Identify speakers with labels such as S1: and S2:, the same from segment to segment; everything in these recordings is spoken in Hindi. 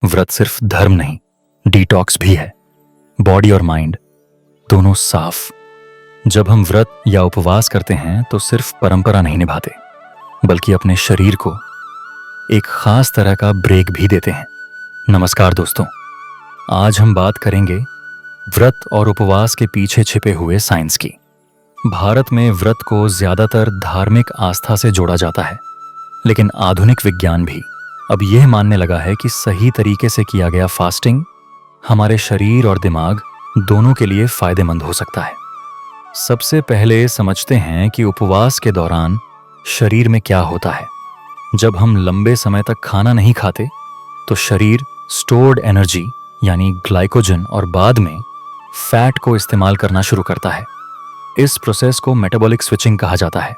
S1: व्रत सिर्फ धर्म नहीं, डिटॉक्स भी है। बॉडी और माइंड दोनों साफ। जब हम व्रत या उपवास करते हैं तो सिर्फ परंपरा नहीं निभाते, बल्कि अपने शरीर को एक खास तरह का ब्रेक भी देते हैं। नमस्कार दोस्तों, आज हम बात करेंगे व्रत और उपवास के पीछे छिपे हुए साइंस की। भारत में व्रत को ज्यादातर धार्मिक आस्था से जोड़ा जाता है, लेकिन आधुनिक विज्ञान भी अब यह मानने लगा है कि सही तरीके से किया गया फास्टिंग हमारे शरीर और दिमाग दोनों के लिए फायदेमंद हो सकता है। सबसे पहले समझते हैं कि उपवास के दौरान शरीर में क्या होता है। जब हम लंबे समय तक खाना नहीं खाते तो शरीर स्टोर्ड एनर्जी यानी ग्लाइकोजन और बाद में फैट को इस्तेमाल करना शुरू करता है। इस प्रोसेस को मेटाबॉलिक स्विचिंग कहा जाता है।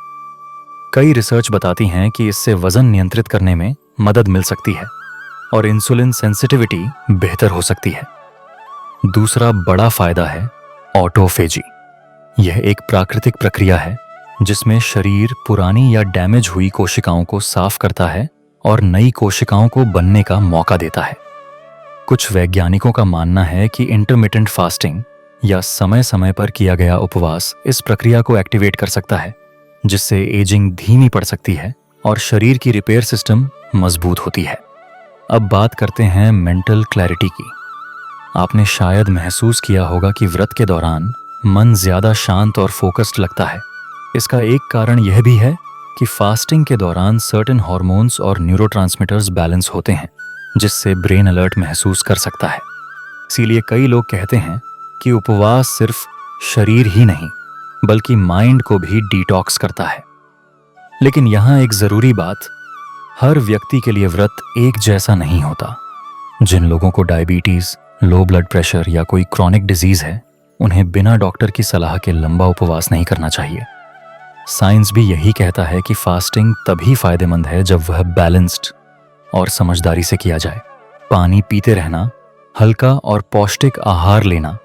S1: कई रिसर्च बताती हैं कि इससे वजन नियंत्रित करने में मदद मिल सकती है और इंसुलिन सेंसिटिविटी बेहतर हो सकती है। दूसरा बड़ा फायदा है ऑटोफेजी। यह एक प्राकृतिक प्रक्रिया है जिसमें शरीर पुरानी या डैमेज हुई कोशिकाओं को साफ करता है और नई कोशिकाओं को बनने का मौका देता है। कुछ वैज्ञानिकों का मानना है कि इंटरमिटेंट फास्टिंग या समय समय पर किया गया उपवास इस प्रक्रिया को एक्टिवेट कर सकता है, जिससे एजिंग धीमी पड़ सकती है और शरीर की रिपेयर सिस्टम मजबूत होती है। अब बात करते हैं मेंटल क्लैरिटी की। आपने शायद महसूस किया होगा कि व्रत के दौरान मन ज्यादा शांत और फोकस्ड लगता है। इसका एक कारण यह भी है कि फास्टिंग के दौरान सर्टेन हार्मोन्स और न्यूरोट्रांसमीटर्स बैलेंस होते हैं, जिससे ब्रेन अलर्ट महसूस कर सकता है। इसीलिए कई लोग कहते हैं कि उपवास सिर्फ शरीर ही नहीं बल्कि माइंड को भी डिटॉक्स करता है। लेकिन यहाँ एक जरूरी बात, हर व्यक्ति के लिए व्रत एक जैसा नहीं होता। जिन लोगों को डायबिटीज, लो ब्लड प्रेशर या कोई क्रॉनिक डिजीज है, उन्हें बिना डॉक्टर की सलाह के लंबा उपवास नहीं करना चाहिए। साइंस भी यही कहता है कि फास्टिंग तभी फायदेमंद है जब वह बैलेंस्ड और समझदारी से किया जाए। पानी पीते रहना, हल्का और पौष्टिक आहार लेना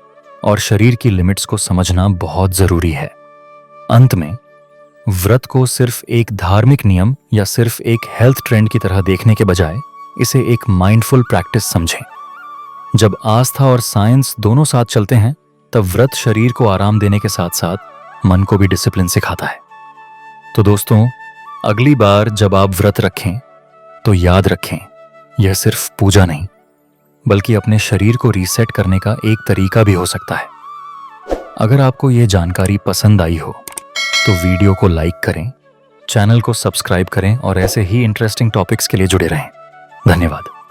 S1: और शरीर की लिमिट्स को समझना बहुत जरूरी है। अंत में व्रत को सिर्फ एक धार्मिक नियम या सिर्फ एक हेल्थ ट्रेंड की तरह देखने के बजाय इसे एक माइंडफुल प्रैक्टिस समझें। जब आस्था और साइंस दोनों साथ चलते हैं तब व्रत शरीर को आराम देने के साथ साथ मन को भी डिसिप्लिन सिखाता है। तो दोस्तों, अगली बार जब आप व्रत रखें तो याद रखें, यह सिर्फ पूजा नहीं बल्कि अपने शरीर को रीसेट करने का एक तरीका भी हो सकता है। अगर आपको यह जानकारी पसंद आई हो तो वीडियो को लाइक करें, चैनल को सब्सक्राइब करें और ऐसे ही इंटरेस्टिंग टॉपिक्स के लिए जुड़े रहें। धन्यवाद।